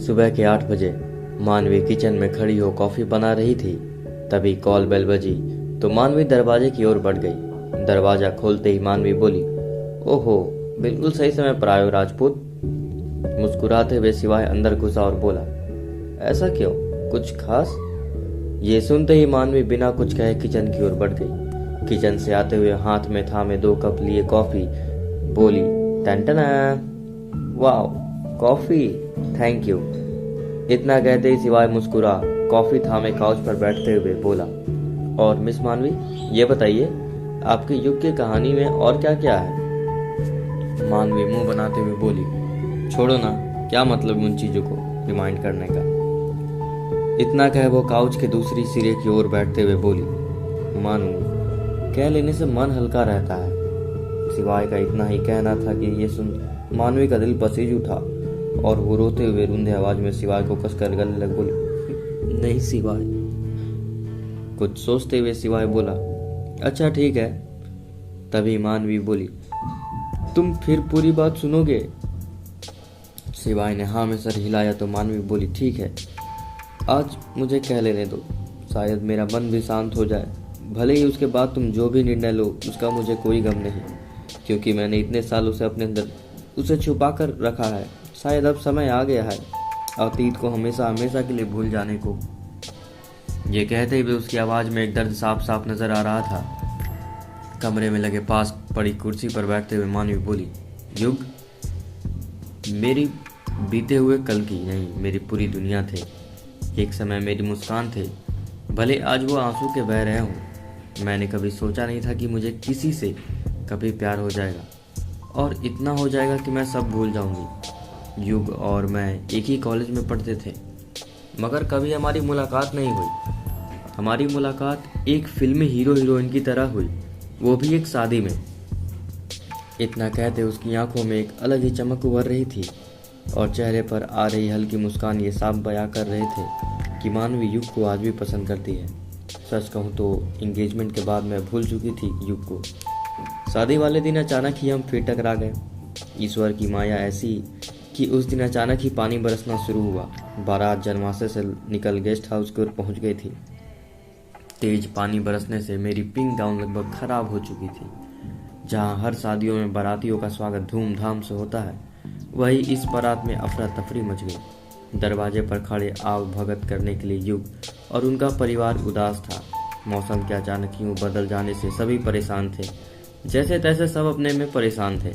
सुबह के 8 बजे मानवी किचन में खड़ी हो कॉफ़ी बना रही थी। तभी कॉल बेल बजी तो मानवी दरवाजे की ओर बढ़ गई। दरवाज़ा खोलते ही मानवी बोली, ओहो, बिल्कुल सही समय पर आए हो राजपूत। मुस्कुराते हुए सिवाय अंदर घुसा और बोला, ऐसा क्यों, कुछ खास? ये सुनते ही मानवी बिना कुछ कहे किचन की ओर बढ़ गई। किचन से आते हुए हाथ में थामे 2 कप लिए कॉफ़ी बोली, टनटना, वाह, कॉफ़ी, थैंक यू। इतना कहते ही सिवाय मुस्कुरा कॉफ़ी थामे काउच पर बैठते हुए बोला, और मिस मानवी, ये बताइए आपके युग की कहानी में और क्या क्या है? मानवी मुंह बनाते हुए बोली, छोड़ो ना, क्या मतलब उन चीज़ों को रिमाइंड करने का। इतना कह वो काउच के दूसरी सिरे की ओर बैठते हुए बोली, मानू, कह लेने से मन हल्का रहता है। सिवाय का इतना ही कहना था कि ये सुन मानवी का दिल पसीज उठा और वो रोते हुए रूंधे आवाज में सिवाय को कसकर गले लग बोली, नहीं सिवाय। कुछ सोचते हुए सिवाय बोला, अच्छा ठीक है। तभी मानवी बोली, तुम फिर पूरी बात सुनोगे? सिवाय ने हाँ में सर हिलाया तो मानवी बोली, ठीक है, आज मुझे कह लेने दो, शायद मेरा मन भी शांत हो जाए। भले ही उसके बाद तुम जो भी निर्णय लो उसका मुझे कोई गम नहीं, क्योंकि मैंने इतने सालों से अपने अंदर उसे छुपा कर रखा है। शायद अब समय आ गया है अतीत को हमेशा हमेशा के लिए भूल जाने को। ये कहते हुए उसकी आवाज़ में एक दर्द साफ साफ नजर आ रहा था। कमरे में लगे पास पड़ी कुर्सी पर बैठते हुए मानवी बोली, युग मेरी बीते हुए कल की नहीं, मेरी पूरी दुनिया थे। एक समय मेरी मुस्कान थे, भले आज वो आंसू के बह रहे हों। मैंने कभी सोचा नहीं था कि मुझे किसी से कभी प्यार हो जाएगा और इतना हो जाएगा कि मैं सब भूल जाऊंगी। युग और मैं एक ही कॉलेज में पढ़ते थे, मगर कभी हमारी मुलाकात नहीं हुई। हमारी मुलाकात एक फिल्मी हीरो हीरोइन की तरह हुई, वो भी एक शादी में। इतना कहते उसकी आंखों में एक अलग ही चमक उभर रही थी और चेहरे पर आ रही हल्की मुस्कान ये साफ बयां कर रहे थे कि मानवी युग को आज भी पसंद करती है। सच कहूँ तो एंगेजमेंट के बाद मैं भूल चुकी थी युग को। शादी वाले दिन अचानक ही हम फिर टकरा गए। ईश्वर की माया ऐसी कि उस दिन अचानक ही पानी बरसना शुरू हुआ। बारात जनमासे से निकल गेस्ट हाउस की ओर पहुंच गई थी। तेज पानी बरसने से मेरी पिंक गाउन लगभग खराब हो चुकी थी। जहां हर शादियों में बारातियों का स्वागत धूमधाम से होता है, वही इस बारात में अफरा तफरी मच गई। दरवाजे पर खड़े आव भगत करने के लिए युग और उनका परिवार उदास था। मौसम के अचानक यूं बदल जाने से सभी परेशान थे। जैसे तैसे सब अपने में परेशान थे।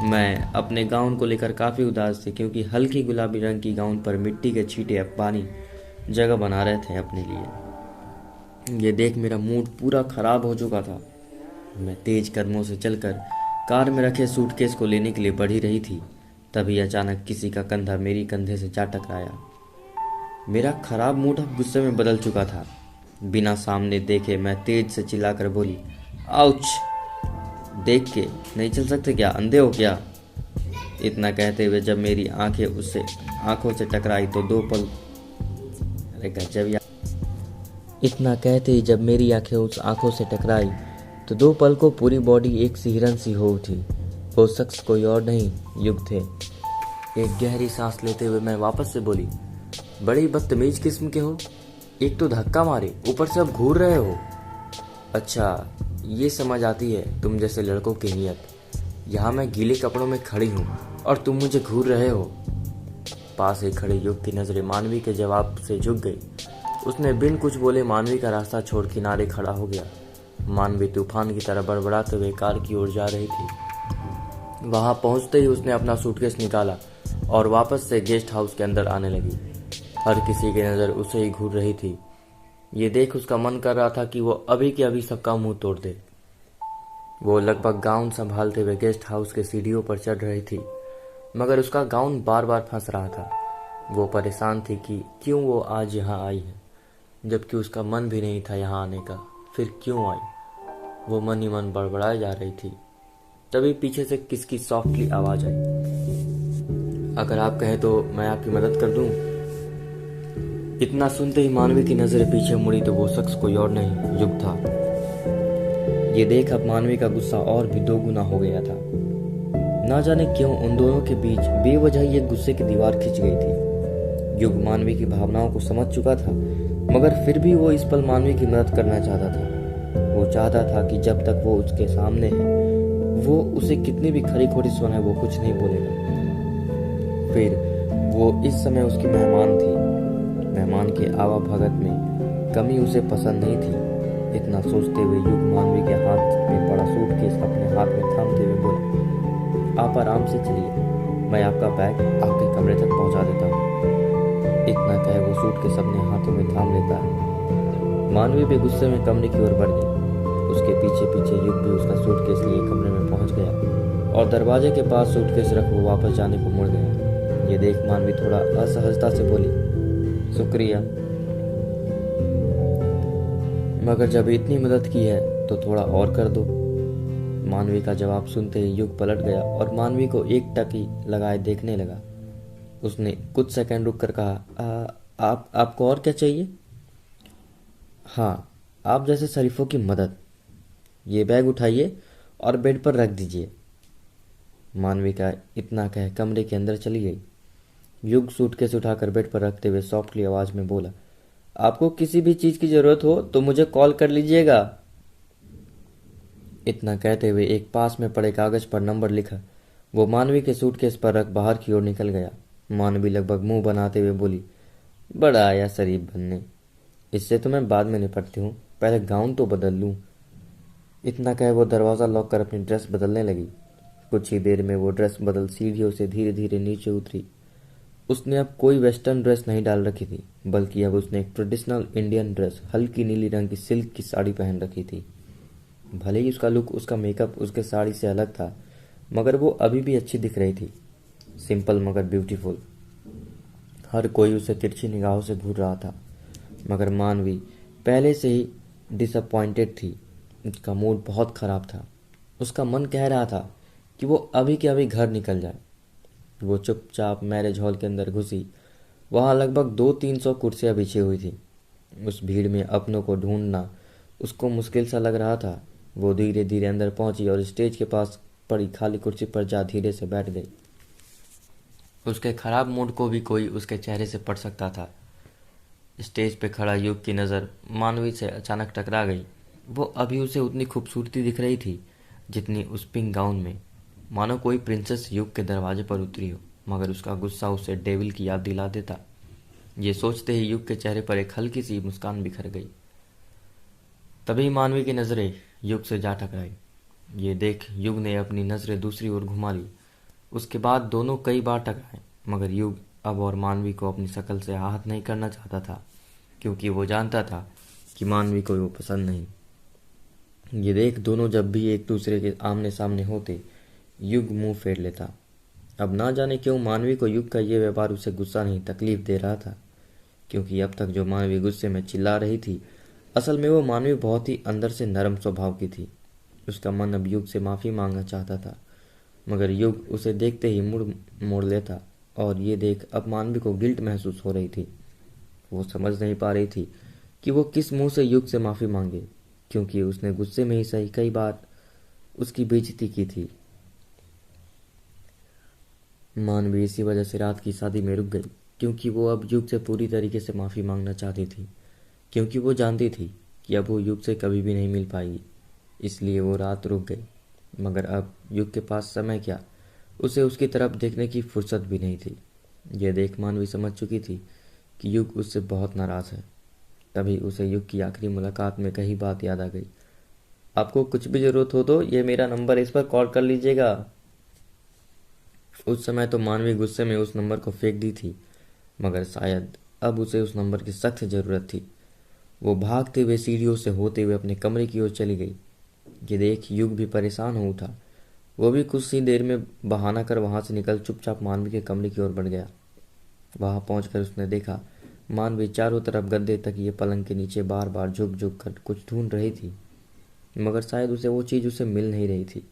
मैं अपने गाउन को लेकर काफ़ी उदास थी, क्योंकि हल्की गुलाबी रंग की गाउन पर मिट्टी के छींटे पानी जगह बना रहे थे अपने लिए। ये देख मेरा मूड पूरा खराब हो चुका था। मैं तेज कदमों से चलकर कार में रखे सूटकेस को लेने के लिए बढ़ी रही थी। तभी अचानक किसी का कंधा मेरी कंधे से जा टकराया। मेरा खराब मूड अब गुस्से में बदल चुका था। बिना सामने देखे मैं तेज से चिल्लाकर बोली, आउच! देख के नहीं चल सकते क्या, अंधे हो क्या? इतना कहते हुए जब मेरी आंखें उससे आंखों से टकराई तो दो पल अरे गजब यार इतना कहते ही जब मेरी आंखें उस आंखों से टकराई तो 2 पल को पूरी बॉडी एक सी हिरन सी हो उठी। वो शख्स कोई और नहीं, युग थे। एक गहरी सांस लेते हुए मैं वापस से बोली, बड़ी बदतमीज किस्म के हो। एक तो धक्का मारे, ऊपर से अब घूर रहे हो। अच्छा, ये समझ आती है तुम जैसे लड़कों की नीयत। यहाँ मैं गीले कपड़ों में खड़ी हूँ और तुम मुझे घूर रहे हो। पास ही खड़े युग की नजरें मानवी के जवाब से झुक गई। उसने बिन कुछ बोले मानवी का रास्ता छोड़ किनारे खड़ा हो गया। मानवी तूफान की तरह बड़बड़ाते हुए कार की ओर जा रही थी। वहां पहुंचते ही उसने अपना सूटकेस निकाला और वापस से गेस्ट हाउस के अंदर आने लगी। हर किसी की नज़र उसे ही घूर रही थी। ये देख उसका मन कर रहा था कि वो अभी के अभी सबका मुंह तोड़ दे। वो लगभग गाउन संभालते हुए गेस्ट हाउस के सीढ़ियों पर चढ़ रही थी, मगर उसका गाउन बार बार फंस रहा था। वो परेशान थी कि क्यों वो आज यहाँ आई है, जबकि उसका मन भी नहीं था यहाँ आने का। फिर क्यों आई? वो मन ही मन बड़बड़ाए जा रही थी। तभी पीछे से किसकी सॉफ्टली आवाज आई, अगर आप कहें तो मैं आपकी मदद कर दूं। इतना सुनते ही मानवी की नजरें पीछे मुड़ी तो वो शख्स कोई और नहीं, युग था। ये देख अब मानवी का गुस्सा और भी 2 गुना हो गया था। ना जाने क्यों उन दोनों के बीच बेवजह ये गुस्से की दीवार खिंच गई थी। युग मानवी की भावनाओं को समझ चुका था, मगर फिर भी वो इस पल मानवी की मदद करना चाहता था। वो चाहता था कि जब तक वो उसके सामने है, वो उसे कितनी भी खरी खोटी सुनाए, वो कुछ नहीं बोलेगा। फिर वो इस समय उसकी मेहमान थी। मेहमान के आवाभगत में कमी उसे पसंद नहीं थी। इतना सोचते हुए युग मानवी के हाथ में पड़ा सूटकेस अपने हाथ में थामते हुए बोला, आप आराम से चलिए, मैं आपका बैग आपके कमरे तक पहुंचा देता हूँ। इतना कहे वो सूटकेस अपने हाथों में थाम लेता है। मानवी भी गुस्से में कमरे की ओर बढ़ गई। उसके पीछे पीछे युग भी उसका सूटकेस लिए कमरे में पहुंच गया और दरवाजे के पास सूटकेस रख वो वापस जाने को मुड़ गया। ये देख मानवी थोड़ा असहजता से बोली, शुक्रिया, मगर जब इतनी मदद की है तो थोड़ा और कर दो। मानवी का जवाब सुनते ही युग पलट गया और मानवी को एक टकी लगाए देखने लगा। उसने कुछ सेकंड रुक कर कहा, आपको और क्या चाहिए? हाँ, आप जैसे शरीफों की मदद। ये बैग उठाइए और बेड पर रख दीजिए। मानवी का इतना कह कमरे के अंदर चली गई। युग सूटकेस उठाकर बेड पर रखते हुए सॉफ्टली आवाज में बोला, आपको किसी भी चीज की जरूरत हो तो मुझे कॉल कर लीजिएगा। इतना कहते हुए एक पास में पड़े कागज पर नंबर लिखा वो मानवी के सूटकेस पर रख बाहर की ओर निकल गया। मानवी लगभग मुंह बनाते हुए बोली, बड़ा आया शरीफ बनने, इससे तो मैं बाद में निपटती हूँ, पहले गाउन तो बदल लूँ। इतना कह वो दरवाज़ा लॉक कर अपनी ड्रेस बदलने लगी। कुछ ही देर में वो ड्रेस बदल सीढ़ियों से धीरे धीरे नीचे उतरी। उसने अब कोई वेस्टर्न ड्रेस नहीं डाल रखी थी, बल्कि अब उसने एक ट्रेडिशनल इंडियन ड्रेस हल्की नीली रंग की सिल्क की साड़ी पहन रखी थी। भले ही उसका लुक, उसका मेकअप उसके साड़ी से अलग था, मगर वो अभी भी अच्छी दिख रही थी, सिंपल मगर ब्यूटीफुल। हर कोई उसे तिरछी निगाहों से घूर रहा था, मगर मानवी पहले से ही डिसअपॉइंटेड थी। उसका मूड बहुत खराब था। उसका मन कह रहा था कि वो अभी के अभी घर निकल जाए। वो चुपचाप मैरिज हॉल के अंदर घुसी। वहाँ लगभग 200-300 कुर्सियाँ बिछी हुई थी। उस भीड़ में अपनों को ढूंढना उसको मुश्किल सा लग रहा था। वो धीरे धीरे अंदर पहुंची और स्टेज के पास पड़ी खाली कुर्सी पर जा धीरे से बैठ गई। उसके खराब मूड को भी कोई उसके चेहरे से पढ़ सकता था। स्टेज पे खड़ा युग की नज़र मानवी से अचानक टकरा गई। वो अभी उसे उतनी खूबसूरती दिख रही थी जितनी उस पिंक गाउन में, मानो कोई प्रिंसेस युग के दरवाजे पर उतरी हो। मगर उसका गुस्सा उसे डेविल की याद दिला देता। ये सोचते ही युग के चेहरे पर एक हल्की सी मुस्कान बिखर गई। तभी मानवी की नज़रें युग से जा टकराई। ये देख युग ने अपनी नज़रें दूसरी ओर घुमा ली। उसके बाद दोनों कई बार टकराए, मगर युग अब और मानवी को अपनी शक्ल से आहत नहीं करना चाहता था, क्योंकि वो जानता था कि मानवी को वो पसंद नहीं। ये देख दोनों जब भी एक दूसरे के आमने सामने होते, युग मुंह फेर लेता। अब ना जाने क्यों मानवी को युग का ये व्यवहार उसे गुस्सा नहीं तकलीफ दे रहा था, क्योंकि अब तक जो मानवी गुस्से में चिल्ला रही थी, असल में वो मानवी बहुत ही अंदर से नरम स्वभाव की थी। उसका मन अब युग से माफ़ी मांगना चाहता था, मगर युग उसे देखते ही मुड़ मोड़ लेता। और ये देख अब मानवी को गिल्ट महसूस हो रही थी। वो समझ नहीं पा रही थी कि वो किस मुंह से युग से माफ़ी मांगे, क्योंकि उसने गुस्से में ही सही कई बार उसकी बेइज्जती की थी। मानवी इसी वजह से रात की शादी में रुक गई, क्योंकि वो अब युग से पूरी तरीके से माफ़ी मांगना चाहती थी, क्योंकि वो जानती थी कि अब वो युग से कभी भी नहीं मिल पाएगी। इसलिए वो रात रुक गई। मगर अब युग के पास समय क्या, उसे उसकी तरफ देखने की फुर्सत भी नहीं थी। यह देख मानवी समझ चुकी थी कि युग उससे बहुत नाराज़ है। तभी उसे युग की आखिरी मुलाकात में कही बात याद आ गई, आपको कुछ भी ज़रूरत हो तो ये मेरा नंबर, इस पर कॉल कर लीजिएगा। उस समय तो मानवी गुस्से में उस नंबर को फेंक दी थी, मगर शायद अब उसे उस नंबर की सख्त ज़रूरत थी। वो भागते हुए सीढ़ियों से होते हुए अपने कमरे की ओर चली गई। ये देख युग भी परेशान हो उठा। वो भी कुछ ही देर में बहाना कर वहाँ से निकल चुपचाप मानवी के कमरे की ओर बढ़ गया। वहाँ पहुंचकर उसने देखा मानवी चारों तरफ गद्दे तक ये पलंग के नीचे बार बार झुक झुक कर कुछ ढूंढ रही थी, मगर शायद उसे वो चीज़ उसे मिल नहीं रही थी।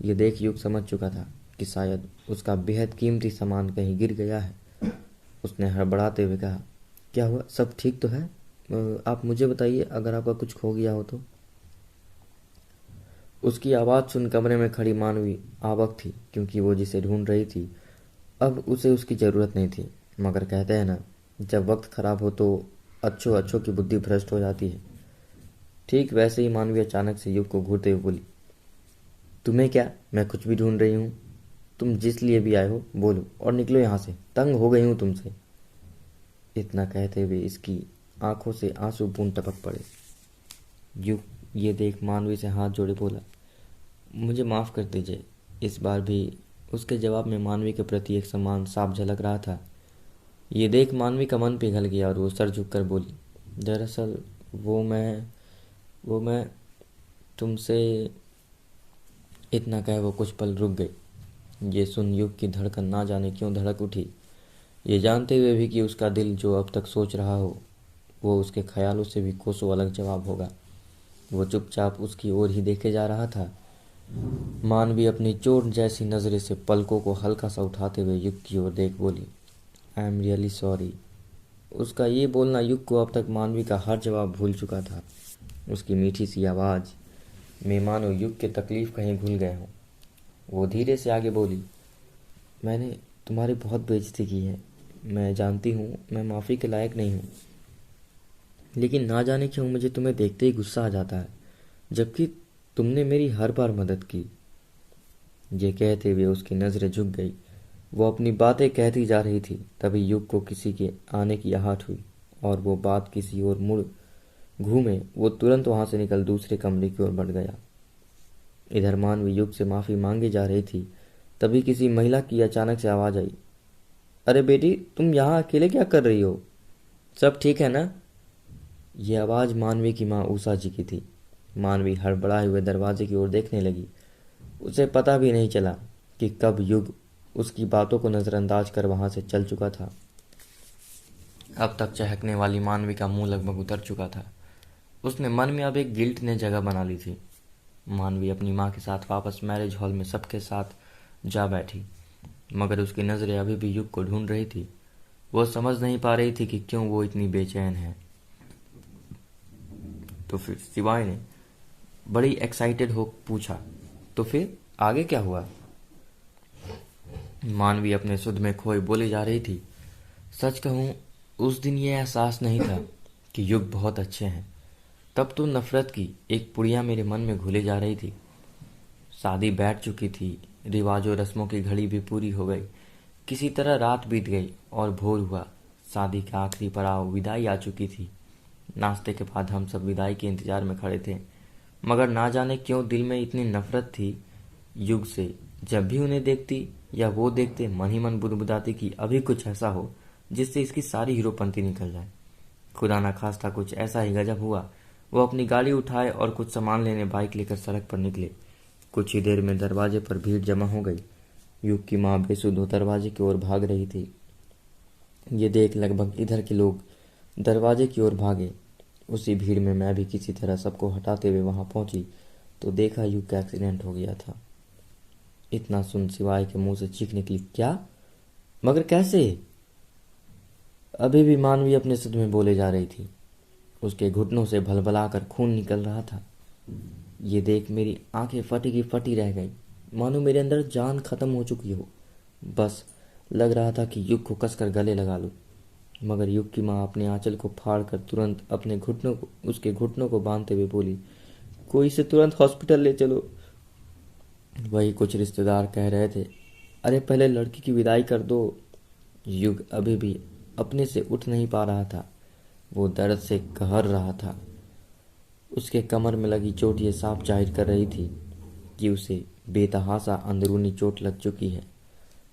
ये देख युग समझ चुका था कि शायद उसका बेहद कीमती सामान कहीं गिर गया है। उसने हड़बड़ाते हुए कहा, क्या हुआ, सब ठीक तो है? आप मुझे बताइए अगर आपका कुछ खो गया हो तो। उसकी आवाज़ सुन कमरे में खड़ी मानवी आबक थी, क्योंकि वो जिसे ढूंढ रही थी अब उसे उसकी ज़रूरत नहीं थी। मगर कहते हैं ना, जब वक्त खराब हो तो अच्छों अच्छों की बुद्धि भ्रष्ट हो जाती है। ठीक वैसे ही मानवी अचानक से युग को घूरते हुए बोली, तुम्हें क्या, मैं कुछ भी ढूंढ रही हूँ। तुम जिस लिए भी आए हो बोलो और निकलो यहाँ से, तंग हो गई हूँ तुमसे। इतना कहते हुए इसकी आंखों से आंसू बूंद टपक पड़े। युग ये देख मानवी से हाथ जोड़े बोला, मुझे माफ़ कर दीजिए। इस बार भी उसके जवाब में मानवी के प्रति एक सम्मान साफ झलक रहा था। ये देख मानवी का मन पिघल गया और वो सर झुककर बोली, दरअसल वो मैं तुमसे। इतना कह वो कुछ पल रुक गई। ये सुन युग की धड़कन ना जाने क्यों धड़क उठी, ये जानते हुए भी कि उसका दिल जो अब तक सोच रहा हो वो उसके ख्यालों से भी कोसों अलग जवाब होगा। वो चुपचाप उसकी ओर ही देखे जा रहा था। मानवी अपनी चोट जैसी नज़रें से पलकों को हल्का सा उठाते हुए युग की ओर देख बोली, आई एम रियली सॉरी। उसका ये बोलना युग को अब तक मानवी का हर जवाब भूल चुका था। उसकी मीठी सी आवाज़ में मानो युग के तकलीफ कहीं भूल गए हों। वो धीरे से आगे बोली, मैंने तुम्हारी बहुत बेइज्जती की है। मैं जानती हूँ मैं माफ़ी के लायक नहीं हूँ, लेकिन ना जाने क्यों मुझे तुम्हें देखते ही गुस्सा आ जाता है, जबकि तुमने मेरी हर बार मदद की। ये कहते हुए उसकी नज़रें झुक गई। वो अपनी बातें कहती जा रही थी, तभी युग को किसी के आने की आहट हुई और वो बात किसी और मुड़ घूमे वो तुरंत वहां से निकल दूसरे कमरे की ओर बढ़ गया। इधर मानवी युग से माफ़ी मांगे जा रही थी, तभी किसी महिला की अचानक से आवाज़ आई, अरे बेटी, तुम यहाँ अकेले क्या कर रही हो? सब ठीक है ना? ये आवाज़ मानवी की माँ उषा जी की थी। मानवी हड़बड़ाए हुए दरवाजे की ओर देखने लगी। उसे पता भी नहीं चला कि कब युग उसकी बातों को नज़रअंदाज कर वहां से चल चुका था। अब तक चहकने वाली मानवी का मुंह लगभग उतर चुका था। उसने मन में अब एक गिल्ट ने जगह बना ली थी। मानवी अपनी माँ के साथ वापस मैरिज हॉल में सबके साथ जा बैठी, मगर उसकी नज़रें अभी भी युग को ढूंढ रही थी। वो समझ नहीं पा रही थी कि क्यों वो इतनी बेचैन है। तो फिर शिवाय ने बड़ी एक्साइटेड हो पूछा, तो फिर आगे क्या हुआ? मानवी अपने सुध में खोए बोली जा रही थी, सच कहूं उस दिन ये एहसास नहीं था कि युग बहुत अच्छे हैं। तब तो नफरत की एक पुड़िया मेरे मन में घुले जा रही थी। शादी बैठ चुकी थी, रिवाजों रस्मों की घड़ी भी पूरी हो गई। किसी तरह रात बीत गई और भोर हुआ। शादी का आखिरी पड़ाव विदाई आ चुकी थी। नाश्ते के बाद हम सब विदाई के इंतजार में खड़े थे, मगर ना जाने क्यों दिल में इतनी नफरत थी युग से। जब भी उन्हें देखती या वो देखते मन ही मन बुदबुदाती कि अभी कुछ ऐसा हो जिससे इसकी सारी हीरोपंती निकल जाए। खुदा ना खास्ता कुछ ऐसा ही गजब हुआ। वो अपनी गाड़ी उठाए और कुछ सामान लेने बाइक लेकर सड़क पर निकले। कुछ ही देर में दरवाजे पर भीड़ जमा हो गई। युग की माँ बेसुध हो दरवाजे की ओर भाग रही थी। ये देख लगभग इधर के लोग दरवाजे की ओर भागे। उसी भीड़ में मैं भी किसी तरह सबको हटाते हुए वहां पहुंची तो देखा युग का एक्सीडेंट हो गया था। इतना सुन सिवाय के मुंह से चीख निकली, क्या? मगर कैसे? अभी भी मानवी अपने सुध में बोले जा रही थी। उसके घुटनों से भलभला कर खून निकल रहा था। ये देख मेरी आंखें फटी की फटी रह गई, मानो मेरे अंदर जान खत्म हो चुकी हो। बस लग रहा था कि युग को कसकर गले लगा लूं, मगर युग की माँ अपने आंचल को फाड़ कर तुरंत अपने उसके घुटनों को बांधते हुए बोली, कोई इसे तुरंत हॉस्पिटल ले चलो। वही कुछ रिश्तेदार कह रहे थे, अरे पहले लड़की की विदाई कर दो। युग अभी भी अपने से उठ नहीं पा रहा था। वो दर्द से कहर रहा था। उसके कमर में लगी चोट ये साफ जाहिर कर रही थी कि उसे बेतहासा अंदरूनी चोट लग चुकी है।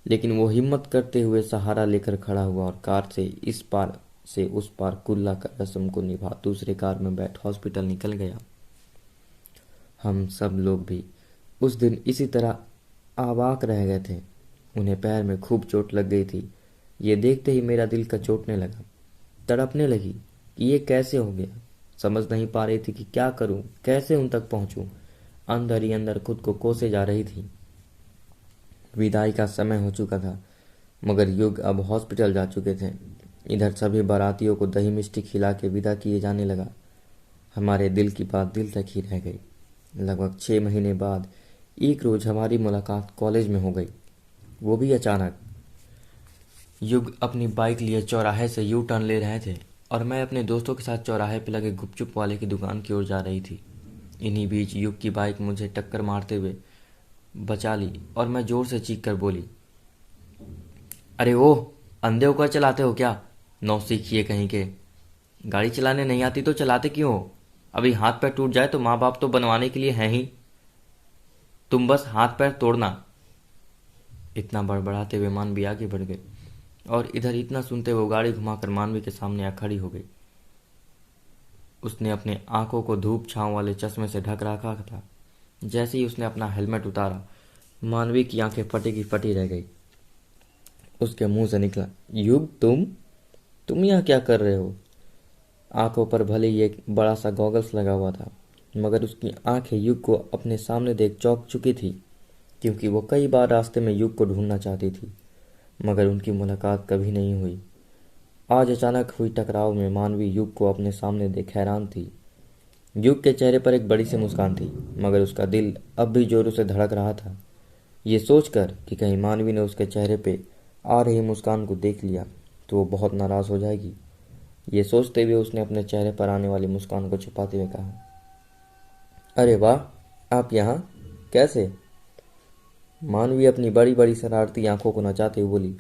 लेकिन वो हिम्मत करते हुए सहारा लेकर खड़ा हुआ और कार से इस पार से उस पार कुल्ला कर रस्म को निभा दूसरे कार में बैठ हॉस्पिटल निकल गया। हम सब लोग भी उस दिन इसी तरह आवाक रह गए थे। उन्हें पैर में खूब चोट लग गई थी। ये देखते ही मेरा दिल कचोटने लगा, तड़पने लगी कि ये कैसे हो गया। समझ नहीं पा रही थी कि क्या करूं, कैसे उन तक पहुंचूं। अंदर ही अंदर खुद को कोसे जा रही थी। विदाई का समय हो चुका था, मगर युग अब हॉस्पिटल जा चुके थे। इधर सभी बारातियों को दही मिष्टी खिला के विदा किए जाने लगा। हमारे दिल की बात दिल तक ही रह गई। लगभग 6 महीने बाद एक रोज हमारी मुलाकात कॉलेज में हो गई, वो भी अचानक। युग अपनी बाइक लिए चौराहे से यू टर्न ले रहे थे और मैं अपने दोस्तों के साथ चौराहे पर लगे गुपचुप वाले की दुकान की ओर जा रही थी। इन्हीं बीच युग की बाइक मुझे टक्कर मारते हुए बचा ली और मैं जोर से चीख कर बोली, अरे ओह, अंधे होकर चलाते हो क्या? नौसिखिए कहीं के। गाड़ी चलाने नहीं आती तो चलाते क्यों हो? अभी हाथ पैर टूट जाए तो माँ बाप तो बनवाने के लिए हैं ही, तुम बस हाथ पैर तोड़ना। इतना बड़बड़ाते हुए मानवी आगे बढ़ गई और इधर इतना सुनते हुए गाड़ी घुमाकर मानवी के सामने आ खड़ी हो गई। उसने अपने आंखों को धूप छांव वाले चश्मे से ढक रखा था। जैसे ही उसने अपना हेलमेट उतारा, मानवी की आंखें फटी की फटी रह गई। उसके मुंह से निकला, युग तुम यहाँ क्या कर रहे हो? आंखों पर भले ही एक बड़ा सा गॉगल्स लगा हुआ था, मगर उसकी आंखें युग को अपने सामने देख चौंक चुकी थी, क्योंकि वो कई बार रास्ते में युग को ढूंढना चाहती थी, मगर उनकी मुलाकात कभी नहीं हुई। आज अचानक हुई टकराव में मानवी युग को अपने सामने देख हैरान थी। युग के चेहरे पर एक बड़ी सी मुस्कान थी, मगर उसका दिल अब भी जोरों से धड़क रहा था, ये सोचकर कि कहीं मानवी ने उसके चेहरे पे आ रही मुस्कान को देख लिया तो वो बहुत नाराज हो जाएगी। ये सोचते हुए उसने अपने चेहरे पर आने वाली मुस्कान को छुपाते हुए कहा, अरे वाह, आप यहाँ कैसे? मानवी अपनी बड़ी बड़ी शरारती आंखों को नचाते हुए बोली,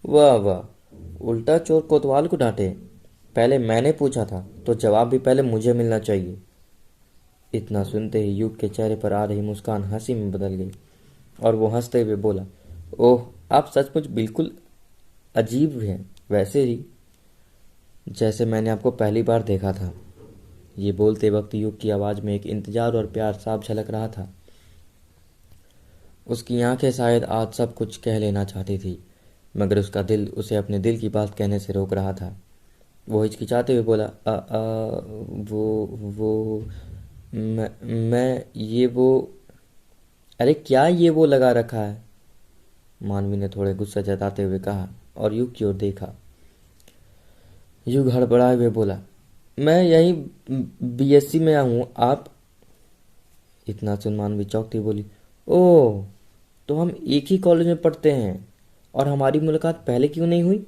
वाह वाह, उल्टा चोर कोतवाल को डांटे। पहले मैंने पूछा था तो जवाब भी पहले मुझे मिलना चाहिए। इतना सुनते ही युग के चेहरे पर आ रही मुस्कान हंसी में बदल गई और वो हंसते हुए बोला, ओह, आप सचमुच बिल्कुल अजीब हैं, वैसे ही जैसे मैंने आपको पहली बार देखा था। ये बोलते वक्त युग की आवाज़ में एक इंतजार और प्यार साफ झलक रहा था। उसकी आंखें शायद आज सब कुछ कह लेना चाहती थी, मगर उसका दिल उसे अपने दिल की बात कहने से रोक रहा था। वो हिचकिचाते हुए बोला, वो मैं ये वो अरे क्या ये वो लगा रखा है? मानवी ने थोड़े गुस्सा जताते हुए कहा और युग की ओर देखा। युग हड़बड़ाए हुए बोला, मैं यही बीएससी में हूँ, आप? इतना सुन मानवी चौंकती बोली, ओह, तो हम एक ही कॉलेज में पढ़ते हैं और हमारी मुलाकात पहले क्यों नहीं हुई?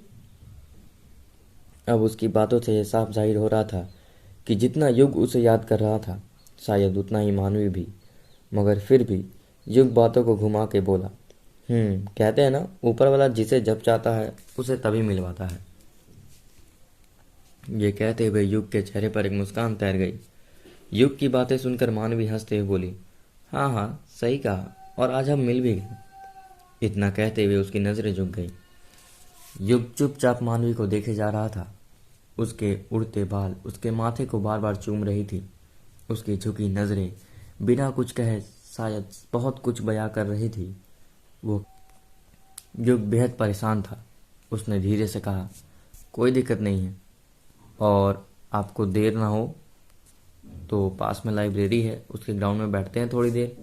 अब उसकी बातों से यह साफ जाहिर हो रहा था कि जितना युग उसे याद कर रहा था, शायद उतना ही मानवी भी। मगर फिर भी युग बातों को घुमा के बोला, कहते हैं ना, ऊपर वाला जिसे जब चाहता है उसे तभी मिलवाता है। ये कहते हुए युग के चेहरे पर एक मुस्कान तैर गई। युग की बातें सुनकर मानवी हंसते हुए बोली, हाँ हाँ, सही कहा, और आज हम मिल भी गए। इतना कहते हुए उसकी नजरें झुक गई। युग चुपचाप मानवी को देखे जा रहा था। उसके उड़ते बाल उसके माथे को बार बार चूम रही थी। उसकी झुकी नजरें बिना कुछ कहे शायद बहुत कुछ बयां कर रही थी। वो युग बेहद परेशान था। उसने धीरे से कहा, कोई दिक्कत नहीं है, और आपको देर ना हो तो पास में लाइब्रेरी है, उसके ग्राउंड में बैठते हैं थोड़ी देर।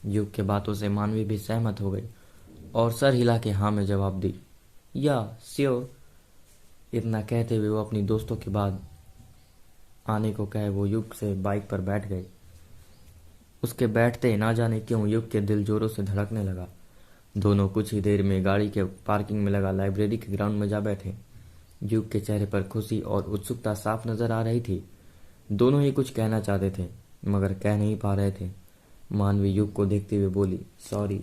युग के बातों से मानवी भी सहमत हो गई और सर हिला के हाँ में जवाब दी, या श्योर। इतना कहते हुए वो अपनी दोस्तों के बाद आने को कहे वो युग से बाइक पर बैठ गए। उसके बैठते ना जाने क्यों युग के दिल जोरों से धड़कने लगा। दोनों कुछ ही देर में गाड़ी के पार्किंग में लगा लाइब्रेरी के ग्राउंड में जा बैठे। युग के चेहरे पर खुशी और उत्सुकता साफ नजर आ रही थी। दोनों ही कुछ कहना चाहते थे, मगर कह नहीं पा रहे थे। मानवी युग को देखते हुए बोली, सॉरी।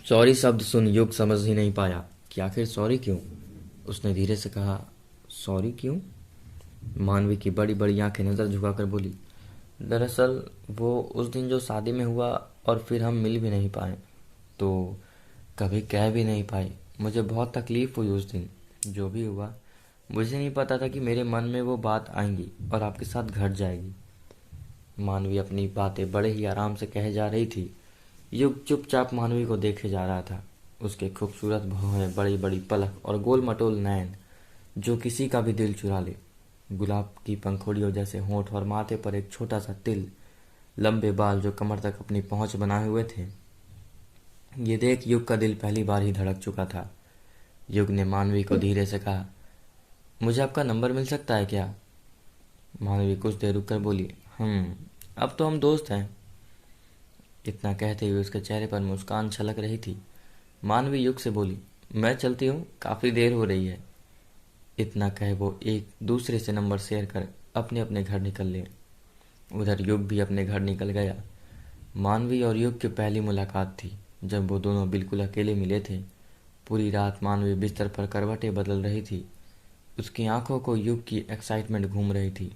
सॉरी शब्द सुन युग समझ ही नहीं पाया कि आखिर सॉरी क्यों। उसने धीरे से कहा, सॉरी क्यों? मानवी की बड़ी बड़ी आंखें नजर झुकाकर बोली, दरअसल वो उस दिन जो शादी में हुआ और फिर हम मिल भी नहीं पाए, तो कभी कह भी नहीं पाए। मुझे बहुत तकलीफ हुई उस दिन। जो भी हुआ, मुझे नहीं पता था कि मेरे मन में वो बात आएंगी और आपके साथ घट जाएगी। मानवी अपनी बातें बड़े ही आराम से कहे जा रही थी। युग चुपचाप मानवी को देखे जा रहा था। उसके खूबसूरत भौहें, बड़ी बड़ी पलक और गोल मटोल नैन जो किसी का भी दिल चुरा ले। गुलाब की पंखुड़ियों जैसे होंठ और माथे पर एक छोटा सा तिल, लंबे बाल जो कमर तक अपनी पहुंच बनाए हुए थे। ये देख युग का दिल पहली बार ही धड़क चुका था। युग ने मानवी को धीरे से कहा, मुझे आपका नंबर मिल सकता है क्या? मानवी कुछ देर रुक कर बोली, अब तो हम दोस्त हैं। इतना कहते हुए उसके चेहरे पर मुस्कान छलक रही थी। मानवी युग से बोली, मैं चलती हूँ, काफ़ी देर हो रही है। इतना कहे वो एक दूसरे से नंबर शेयर कर अपने अपने घर निकल ले। उधर युग भी अपने घर निकल गया। मानवी और युग की पहली मुलाकात थी जब वो दोनों बिल्कुल अकेले मिले थे। पूरी रात मानवी बिस्तर पर करवटें बदल रही थी। उसकी आंखों को युग की एक्साइटमेंट घूम रही थी।